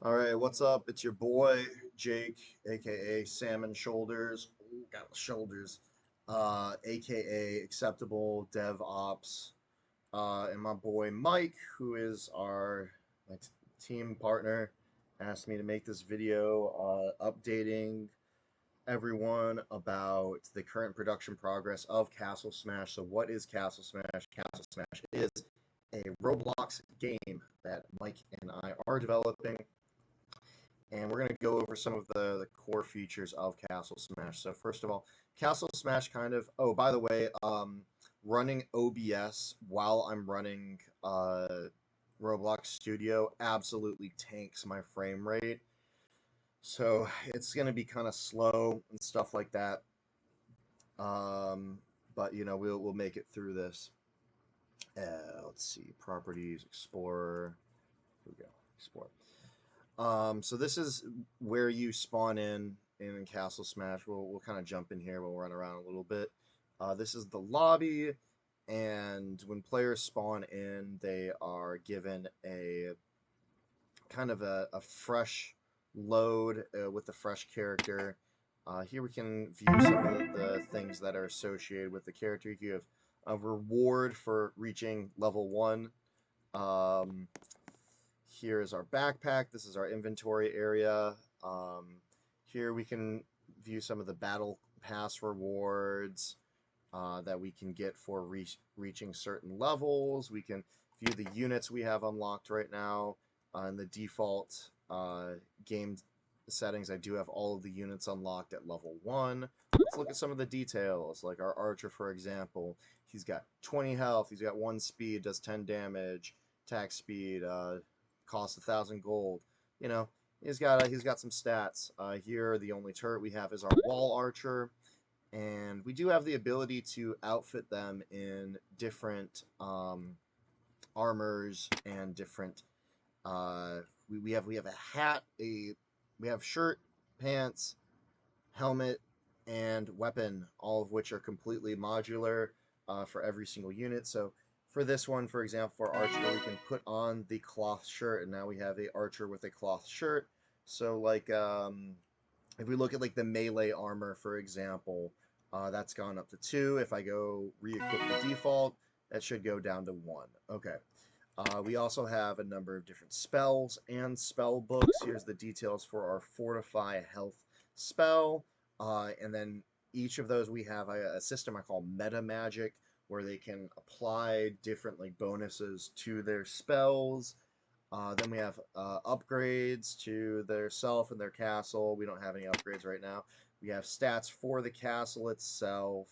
All right, what's up? It's your boy Jake, aka Salmon Shoulders. Ooh, got the shoulders. Aka Acceptable Dev Ops, and my boy Mike, who is our my team partner, asked me to make this video updating everyone about the current production progress of Castle Smash. So, what is Castle Smash? Castle Smash is a Roblox game that Mike and I are developing, and we're going to go over some of the core features of Castle Smash. So first of all, Castle Smash kind of, oh, by the way, running OBS while I'm running Roblox Studio absolutely tanks my frame rate. So it's going to be kind of slow and stuff like that. But we'll make it through this. Let's see, properties, Explorer. Here we go, Explore. So this is where you spawn in Castle Smash. We'll kind of jump in here. We'll run around a little bit. This is the lobby, and when players spawn in, they are given a kind of a fresh load with a fresh character. Here we can view some of the things that are associated with the character. You have a reward for reaching level 1. Here is our backpack. This is our inventory area. Here we can view some of the battle pass rewards that we can get for reaching certain levels. We can view the units we have unlocked right now. In the default game settings, I do have all of the units unlocked at level 1. Let's look at some of the details, like our archer, for example. He's got 20 health, he's got 1 speed, does 10 damage, attack speed, costs 1,000 gold. He's got some stats. Here, the only turret we have is our wall archer, and we do have the ability to outfit them in different armors and different. We have a hat, we have shirt, pants, helmet, and weapon, all of which are completely modular for every single unit. So for this one, for example, for Archer, we can put on the cloth shirt, and now we have a Archer with a cloth shirt. So, like, if we look at, like, the melee armor, for example, that's gone up to 2. If I go re-equip the default, that should go down to 1. Okay. We also have a number of different spells and spell books. Here's the details for our Fortify Health spell. And then each of those we have a system I call Meta Magic, where they can apply different bonuses to their spells. Then we have upgrades to their self and their castle. We don't have any upgrades right now. We have stats for the castle itself,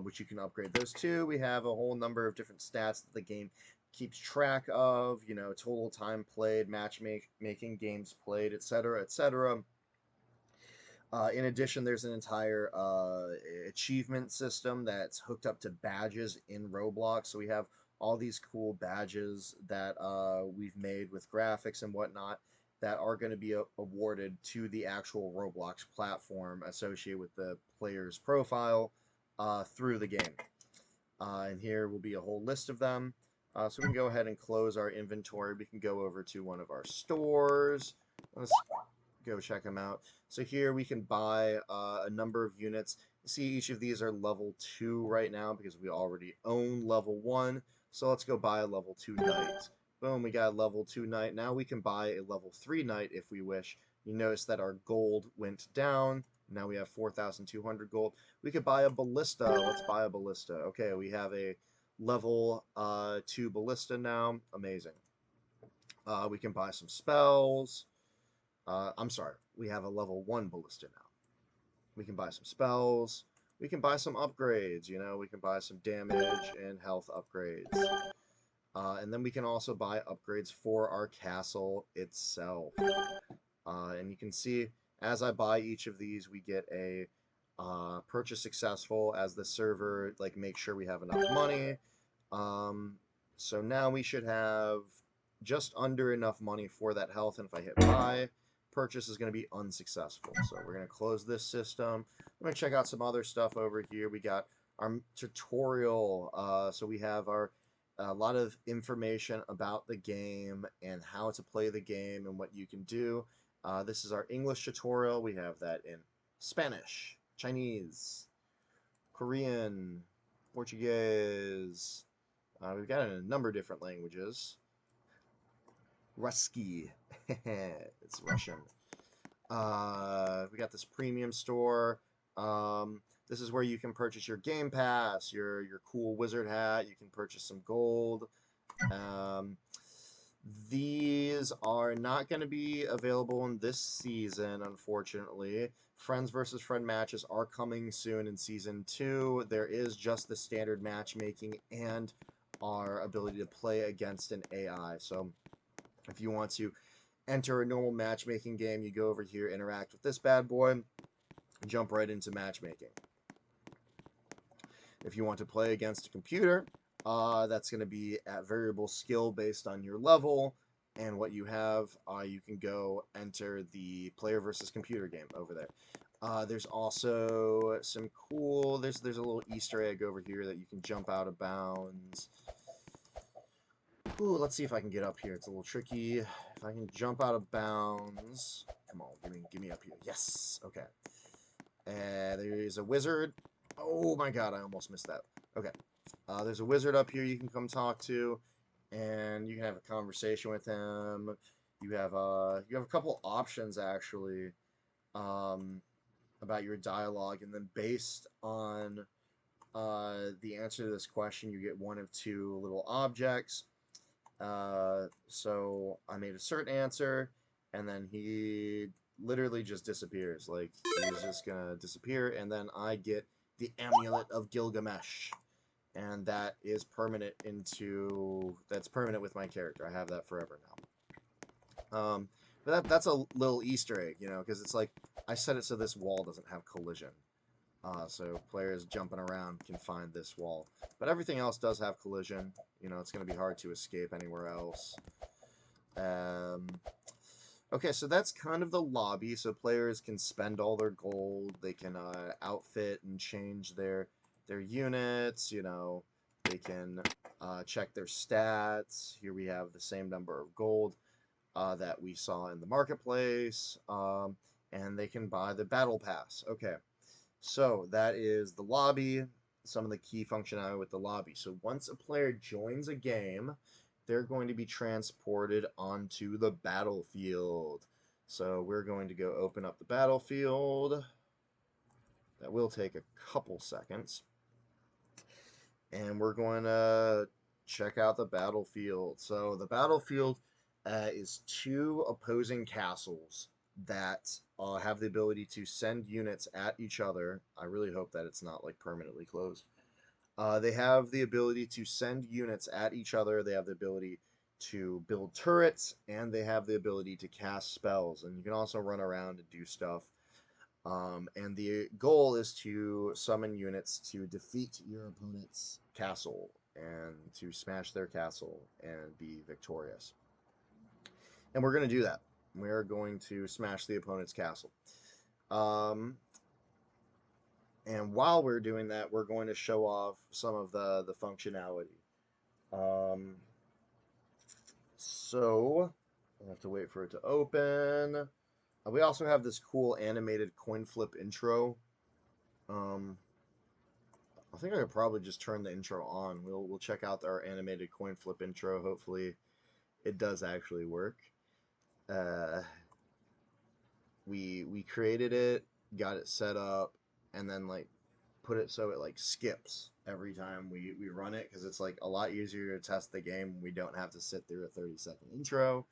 which you can upgrade those to. We have a whole number of different stats that the game keeps track of, total time played, matchmaking, games played, etc., etc. In addition, there's an entire achievement system that's hooked up to badges in Roblox. So we have all these cool badges that we've made with graphics and whatnot that are going to be awarded to the actual Roblox platform associated with the player's profile through the game. And here will be a whole list of them. So we can go ahead and close our inventory. We can go over to one of our stores. Let's go check them out. So here we can buy a number of units. See, each of these are level 2 right now because we already own level 1. So let's go buy a level 2 knight. Boom, we got a level 2 knight. Now we can buy a level 3 knight if we wish. You notice that our gold went down. Now we have 4,200 gold. We could buy a ballista. Let's buy a ballista. Okay, we have a level 2 ballista now. Amazing. We can buy some spells. I'm sorry, we have a level 1 ballista now. We can buy some spells. We can buy some upgrades, we can buy some damage and health upgrades. And then we can also buy upgrades for our castle itself. And you can see, as I buy each of these, we get a purchase successful as the server makes sure we have enough money. So now we should have just under enough money for that health, and if I hit buy, purchase is going to be unsuccessful. So we're going to close this system. I'm going to check out some other stuff over here. We got our tutorial. So we have our a lot of information about the game and how to play the game and what you can do. This is our English tutorial. We have that in Spanish, Chinese, Korean, Portuguese. We've got it in a number of different languages. Rusky. It's Russian. We got this premium store. This is where you can purchase your game pass, your cool wizard hat. You can purchase some gold. Um, these are not going to be available in this season, unfortunately. Friends versus friend matches are coming soon in season 2. There is just the standard matchmaking and our ability to play against an AI. So if you want to enter a normal matchmaking game, you go over here, interact with this bad boy, jump right into matchmaking. If you want to play against a computer, that's going to be at variable skill based on your level and what you have. You can go enter the player versus computer game over there. There's also some cool, there's a little Easter egg over here that you can jump out of bounds. Ooh, let's see if I can get up here. It's a little tricky. If I can jump out of bounds. Come on, give me up here. Yes. Okay. There is a wizard. Oh my god, I almost missed that. Okay. There's a wizard up here you can come talk to, and you can have a conversation with him. You have a couple options actually about your dialogue, and then based on the answer to this question, you get one of two little objects. So I made a certain answer, and then he literally just disappears. Like, he's just gonna disappear, and then I get the Amulet of Gilgamesh, and that is permanent that's permanent with my character. I have that forever now. But that's a little Easter egg, you know, because it's like I set it so this wall doesn't have collision. So players jumping around can find this wall. But everything else does have collision. You know, it's going to be hard to escape anywhere else. Okay, so that's kind of the lobby. So players can spend all their gold. They can outfit and change their units. You know, they can check their stats. Here we have the same number of gold that we saw in the marketplace. And they can buy the battle pass. Okay. So that is the lobby, some of the key functionality with the lobby. So once a player joins a game, they're going to be transported onto the battlefield. So we're going to go open up the battlefield. That will take a couple seconds. And we're going to check out the battlefield. So the battlefield is two opposing castles that have the ability to send units at each other. I really hope that it's not like permanently closed. They have the ability to send units at each other. They have the ability to build turrets, and they have the ability to cast spells. And you can also run around and do stuff. And the goal is to summon units to defeat your opponent's castle and to smash their castle and be victorious. And we're going to do that. We're going to smash the opponent's castle. And while we're doing that, we're going to show off some of the functionality. So I have to wait for it to open. We also have this cool animated coin flip intro. I think I could probably just turn the intro on. We'll check out our animated coin flip intro. Hopefully, it does actually work. We created it, got it set up, and then like put it so it like skips every time we run it, because it's like a lot easier to test the game. We don't have to sit through a 30-second intro.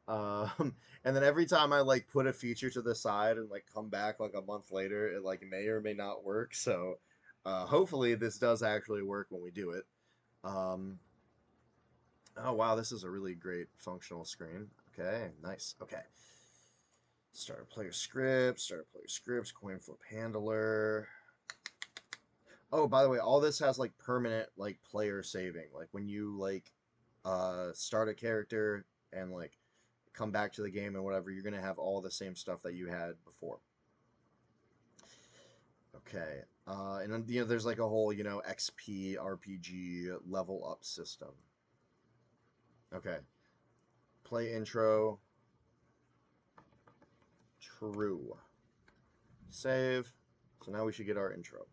And then every time I like put a feature to the side and like come back like a month later, it like may or may not work. So hopefully this does actually work when we do it. Oh wow, this is a really great functional screen. Okay, nice. Okay. Start player scripts, coin flip handler. Oh, by the way, all this has like permanent like player saving. Like when you like start a character and like come back to the game and whatever, you're gonna have all the same stuff that you had before. Okay. And then, you know, there's like a whole, you know, XP RPG level up system. Okay. Play intro. True. Save. So now we should get our intro.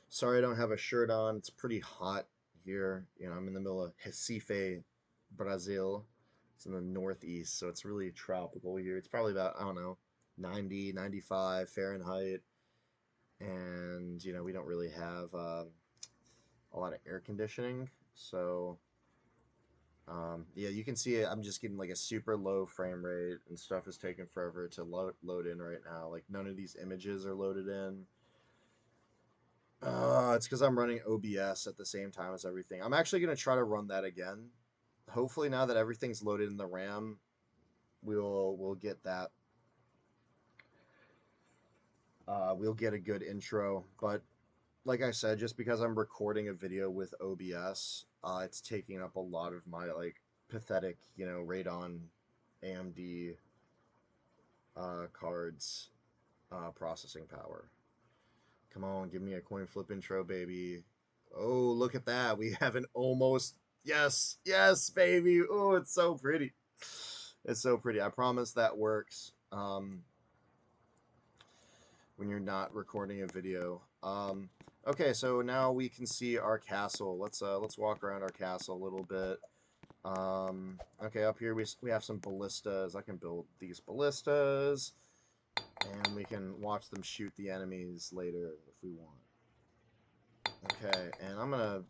Sorry I don't have a shirt on. It's pretty hot here. You know, I'm in the middle of Recife, Brazil. It's in the northeast, so it's really tropical here. It's probably about, I don't know, 90, 95 Fahrenheit. And, you know, we don't really have a lot of air conditioning. So, yeah, you can see it. I'm just getting like a super low frame rate, and stuff is taking forever to load in right now. Like, none of these images are loaded in. It's because I'm running OBS at the same time as everything. I'm actually going to try to run that again. Hopefully, now that everything's loaded in the RAM, we'll get that. We'll get a good intro. But like I said, just because I'm recording a video with OBS, it's taking up a lot of my like pathetic, you know, Radeon AMD cards processing power. Come on, give me a coin flip intro, baby. Oh, look at that. We have an almost... Yes, yes, baby. Oh, it's so pretty. It's so pretty. I promise that works when you're not recording a video. Okay, so now we can see our castle. Let's walk around our castle a little bit. Okay, up here we have some ballistas. I can build these ballistas, and we can watch them shoot the enemies later if we want. Okay, and I'm gonna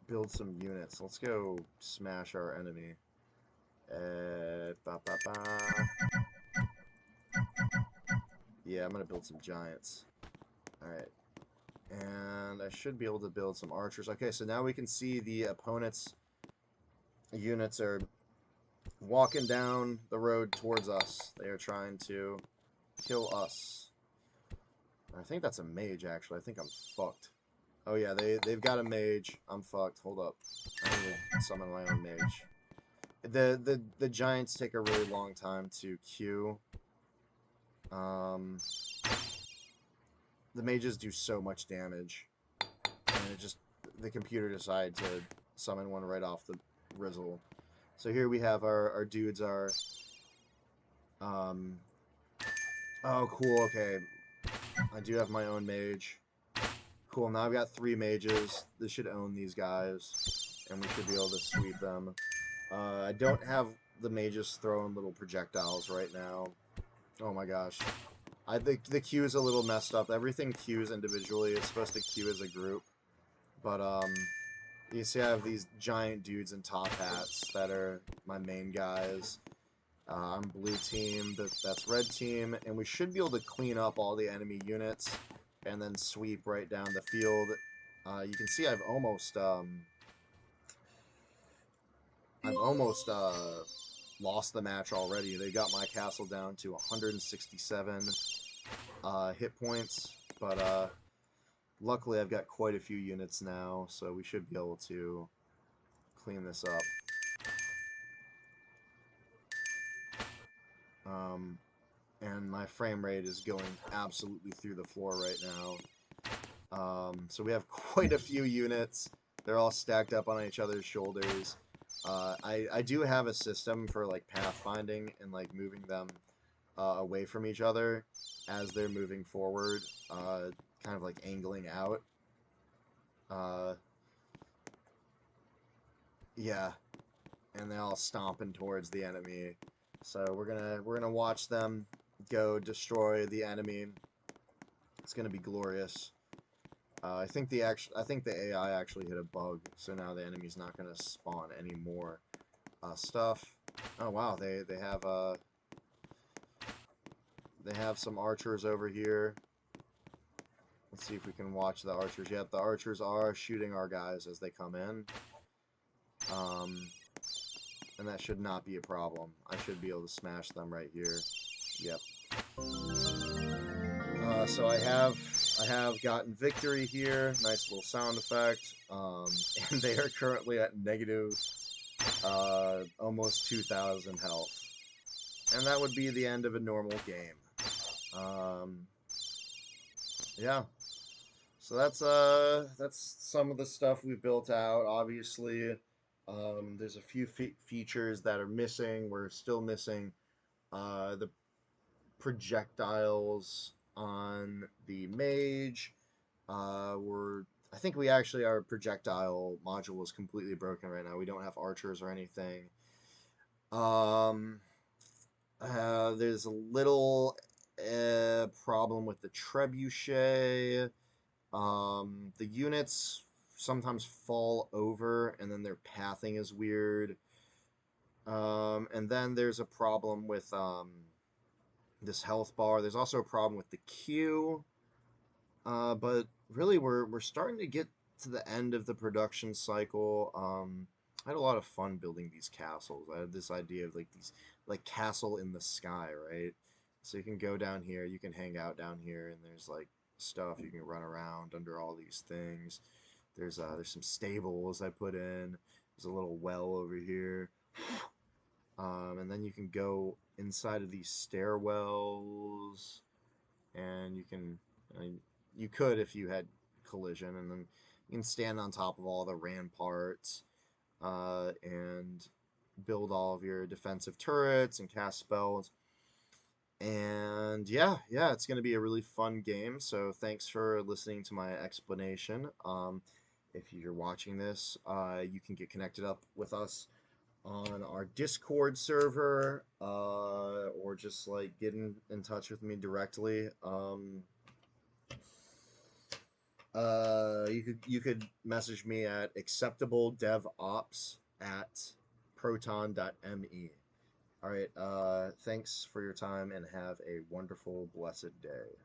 build some units. Let's go smash our enemy. Ba, ba, ba. Yeah, I'm gonna build some giants. Alright. And I should be able to build some archers. Okay, so now we can see the opponent's units are walking down the road towards us. They are trying to kill us. I think that's a mage, actually. I think I'm fucked. Oh yeah, they've got a mage. I'm fucked. Hold up. I need to summon my own mage. The giants take a really long time to queue. The mages do so much damage, and it just, the computer decided to summon one right off the rizzle. So here we have our dudes are oh cool, okay. I do have my own mage. Cool, now I've got 3 mages. This should own these guys, and we should be able to sweep them. I don't have the mages throwing little projectiles right now. Oh my gosh. The queue is a little messed up. Everything queues individually. It's supposed to queue as a group. But, you see I have these giant dudes in top hats that are my main guys. I'm blue team, that's red team, and we should be able to clean up all the enemy units and then sweep right down the field. You can see I've almost lost the match already. They got my castle down to 167 hit points, but luckily I've got quite a few units now, so we should be able to clean this up. And my frame rate is going absolutely through the floor right now. So we have quite a few units. They're all stacked up on each other's shoulders. I do have a system for like pathfinding and like moving them away from each other as they're moving forward, kind of like angling out. Yeah, and they're all stomping towards the enemy. So we're gonna watch them go destroy the enemy. It's gonna be glorious. I think the AI actually hit a bug, so now the enemy's not gonna spawn any more stuff. Oh wow, they have some archers over here. Let's see if we can watch the archers. Yep, the archers are shooting our guys as they come in. And that should not be a problem. I should be able to smash them right here. Yep. So I have gotten victory here. Nice little sound effect. And they are currently at negative almost 2,000 health. And that would be the end of a normal game. Um, yeah. So that's some of the stuff we built out. Obviously, there's a few features that are missing. We're still missing the projectiles on the mage. We're I think we actually our projectile module is completely broken right now. We don't have archers or anything. Um, there's a little problem with the trebuchet. The units sometimes fall over, and then their pathing is weird. And then there's a problem with this health bar. There's also a problem with the Q. But really, we're starting to get to the end of the production cycle. I had a lot of fun building these castles. I had this idea of like these like castle in the sky, right? So you can go down here, you can hang out down here, and there's like stuff you can run around under all these things. There's some stables I put in. There's a little well over here. And then you can go inside of these stairwells and you can I mean, you could if you had collision, and then you can stand on top of all the ramparts and build all of your defensive turrets and cast spells. And yeah, it's going to be a really fun game. So thanks for listening to my explanation. If you're watching this, you can get connected up with us on our Discord server, or just like get in touch with me directly. You could message me at acceptabledevops at proton.me. All right. Thanks for your time and have a wonderful, blessed day.